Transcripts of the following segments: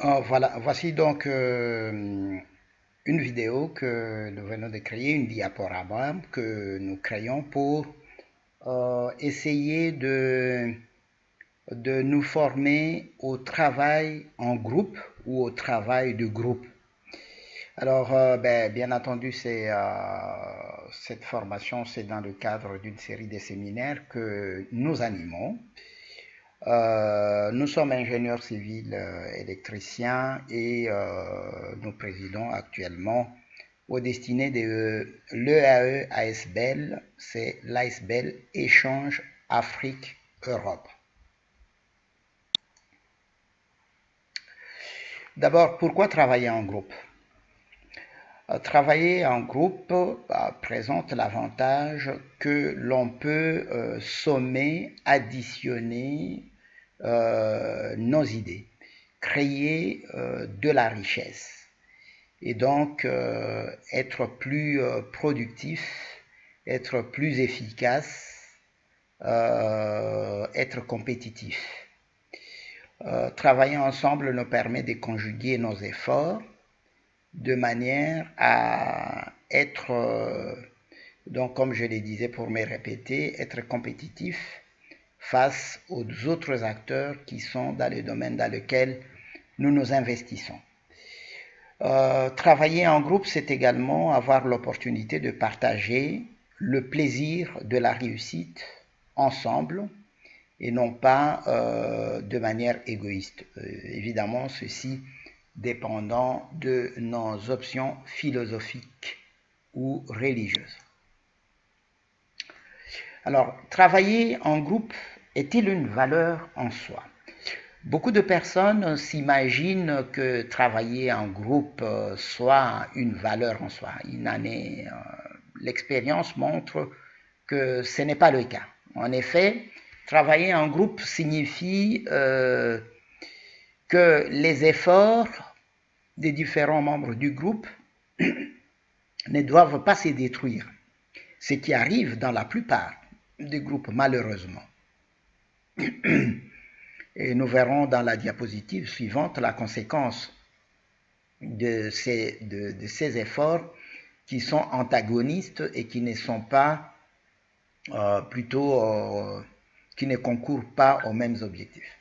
Voilà, voici donc une vidéo que nous venons de créer, une diaporama que nous créons pour essayer de nous former au travail en groupe ou au travail de groupe. Alors, bien entendu, cette formation, c'est dans le cadre d'une série de séminaires que nous animons. Nous sommes ingénieurs civils électriciens et nous présidons actuellement aux destinées de l'EAE ASBEL, c'est l'ASBEL Échange Afrique-Europe. D'abord, pourquoi travailler en groupe? Travailler en groupe présente l'avantage que l'on peut sommer, additionner nos idées, créer de la richesse et donc être plus productif, être plus efficace, être compétitif. Travailler ensemble nous permet de conjuguer nos efforts de manière à être, donc comme je le disais pour me répéter, être compétitif face aux autres acteurs qui sont dans le domaine dans lequel nous nous investissons. Travailler en groupe, c'est également avoir l'opportunité de partager le plaisir de la réussite ensemble et non pas de manière égoïste. Évidemment, ceci dépendant de nos options philosophiques ou religieuses. Alors, travailler en groupe est-il une valeur en soi? Beaucoup de personnes s'imaginent que travailler en groupe soit une valeur en soi. L'expérience montre que ce n'est pas le cas. En effet, travailler en groupe signifie que les efforts des différents membres du groupe ne doivent pas se détruire, ce qui arrive dans la plupart des groupes malheureusement. Et nous verrons dans la diapositive suivante la conséquence de ces efforts qui sont antagonistes et qui ne sont pas qui ne concourent pas aux mêmes objectifs.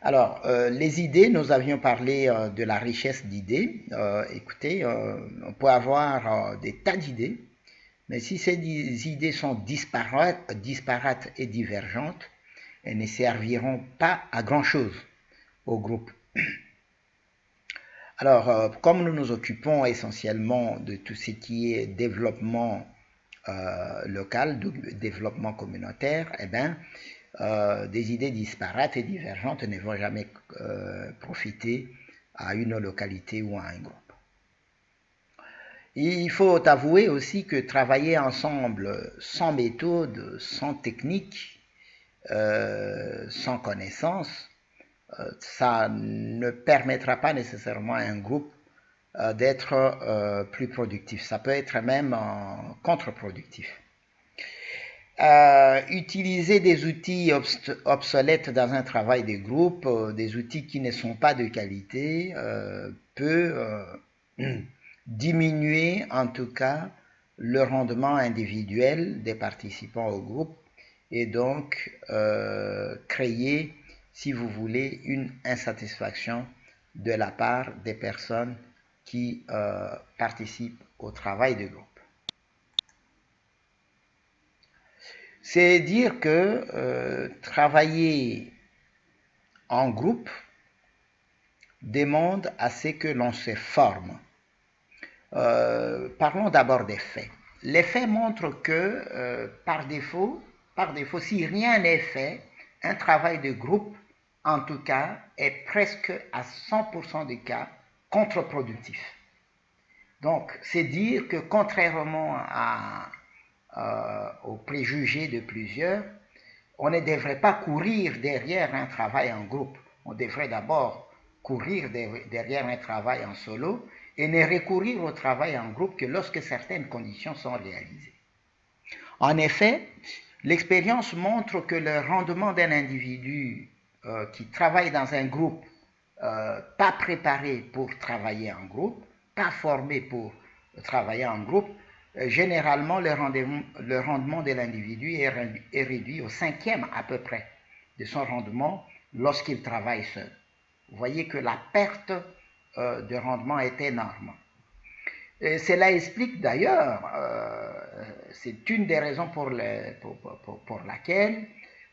Alors, les idées, nous avions parlé de la richesse d'idées. Écoutez, on peut avoir des tas d'idées, mais si ces idées sont disparates et divergentes, elles ne serviront pas à grand-chose au groupe. Alors, comme nous nous occupons essentiellement de tout ce qui est développement local, développement communautaire, eh bien, des idées disparates et divergentes ne vont jamais profiter à une localité ou à un groupe. Il faut avouer aussi que travailler ensemble sans méthode, sans technique, sans connaissance, ça ne permettra pas nécessairement à un groupe d'être plus productif. Ça peut être même contre-productif. Utiliser des outils obsolètes dans un travail de groupe, des outils qui ne sont pas de qualité, peut diminuer en tout cas le rendement individuel des participants au groupe et donc créer, si vous voulez, une insatisfaction de la part des personnes qui participent au travail de groupe. C'est dire que travailler en groupe demande à ce que l'on se forme. Parlons d'abord des faits. Les faits montrent que par défaut, si rien n'est fait, un travail de groupe, en tout cas, est presque à 100% des cas contre-productif. Donc, c'est dire que contrairement aux préjugés de plusieurs, on ne devrait pas courir derrière un travail en groupe. On devrait d'abord courir derrière un travail en solo et ne recourir au travail en groupe que lorsque certaines conditions sont réalisées. En effet, l'expérience montre que le rendement d'un individu qui travaille dans un groupe pas préparés pour travailler en groupe, pas formés pour travailler en groupe, généralement le rendement de l'individu est réduit au 5e à peu près de son rendement lorsqu'il travaille seul. Vous voyez que la perte de rendement est énorme. Et cela explique d'ailleurs, c'est une des raisons pour laquelle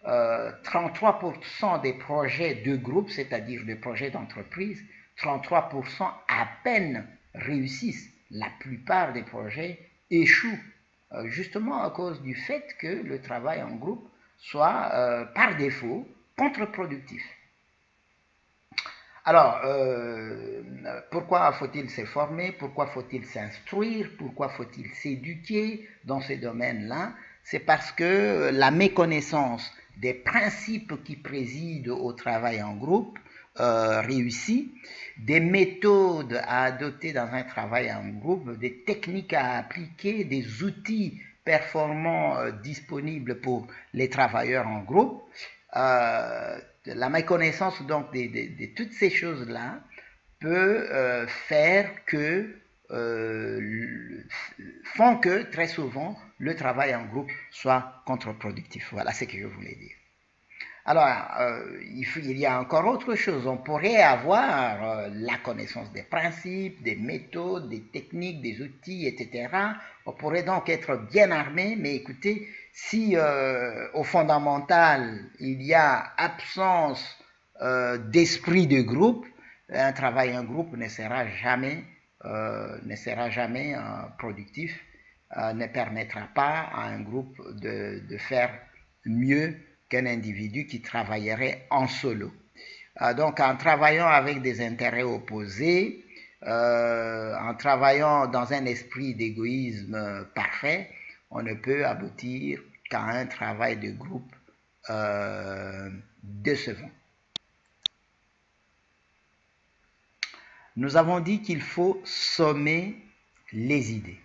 33% des projets de groupe, c'est-à-dire des projets d'entreprise, 33% à peine réussissent. La plupart des projets échouent, justement à cause du fait que le travail en groupe soit, par défaut, contre-productif. Alors, pourquoi faut-il se former? Pourquoi faut-il s'instruire? Pourquoi faut-il s'éduquer dans ces domaines-là? C'est parce que la méconnaissance des principes qui président au travail en groupe réussi, des méthodes à adopter dans un travail en groupe, des techniques à appliquer, des outils performants disponibles pour les travailleurs en groupe, la méconnaissance donc de toutes ces choses-là peut faire que, font que très souvent le travail en groupe soit contre-productif. Voilà ce que je voulais dire. Alors, il y a encore autre chose. On pourrait avoir la connaissance des principes, des méthodes, des techniques, des outils, etc. On pourrait donc être bien armé, mais écoutez, si au fondamental, il y a absence d'esprit de groupe, un travail en groupe ne sera jamais productif, ne permettra pas à un groupe de faire mieux qu'un individu qui travaillerait en solo. Donc en travaillant avec des intérêts opposés, en travaillant dans un esprit d'égoïsme parfait, on ne peut aboutir qu'à un travail de groupe décevant. Nous avons dit qu'il faut sommer les idées.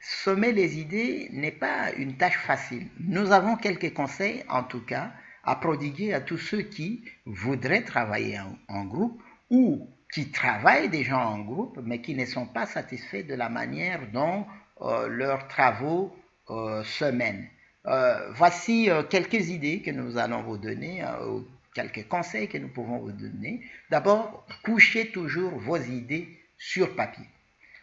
Sommer les idées n'est pas une tâche facile. Nous avons quelques conseils, en tout cas, à prodiguer à tous ceux qui voudraient travailler en groupe ou qui travaillent déjà en groupe, mais qui ne sont pas satisfaits de la manière dont leurs travaux se mènent. Voici quelques idées que nous allons vous donner, quelques conseils que nous pouvons vous donner. D'abord, couchez toujours vos idées sur papier.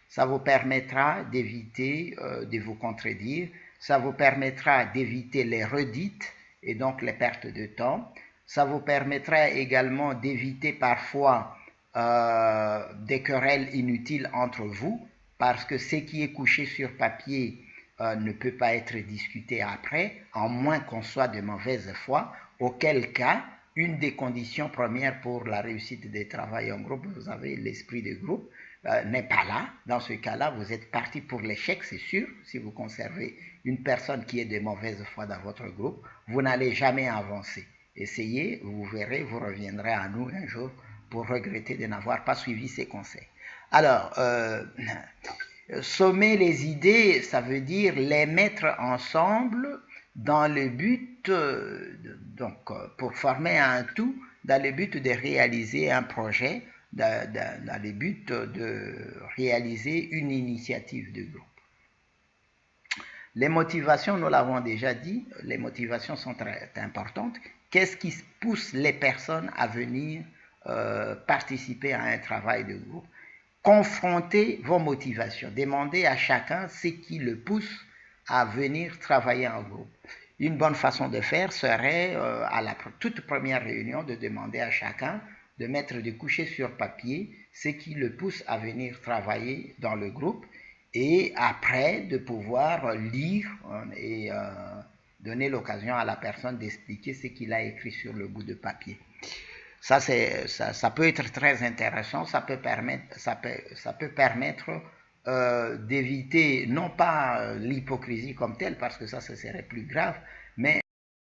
Ça vous permettra d'éviter de vous contredire, ça vous permettra d'éviter les redites et donc les pertes de temps. Ça vous permettra également d'éviter parfois des querelles inutiles entre vous, parce que ce qui est couché sur papier ne peut pas être discuté après, à moins qu'on soit de mauvaise foi, auquel cas, une des conditions premières pour la réussite des travaux en groupe, vous avez l'esprit de groupe, n'est pas là. Dans ce cas-là, vous êtes parti pour l'échec, c'est sûr. Si vous conservez une personne qui est de mauvaise foi dans votre groupe, vous n'allez jamais avancer. Essayez, vous verrez, vous reviendrez à nous un jour pour regretter de n'avoir pas suivi ces conseils. Alors, sommer les idées, ça veut dire les mettre ensemble dans le but, pour former un tout, dans le but de réaliser un projet, dans le but de réaliser une initiative de groupe. Les motivations, nous l'avons déjà dit, les motivations sont très importantes. Qu'est-ce qui pousse les personnes à venir participer à un travail de groupe? Confrontez vos motivations. Demandez à chacun ce qui le pousse à venir travailler en groupe. Une bonne façon de faire serait, à la toute première réunion, de demander à chacun de mettre de coucher sur papier ce qui le pousse à venir travailler dans le groupe et après de pouvoir lire et donner l'occasion à la personne d'expliquer ce qu'il a écrit sur le bout de papier. Ça peut être très intéressant, ça peut permettre d'éviter non pas l'hypocrisie comme telle, parce que ça serait plus grave,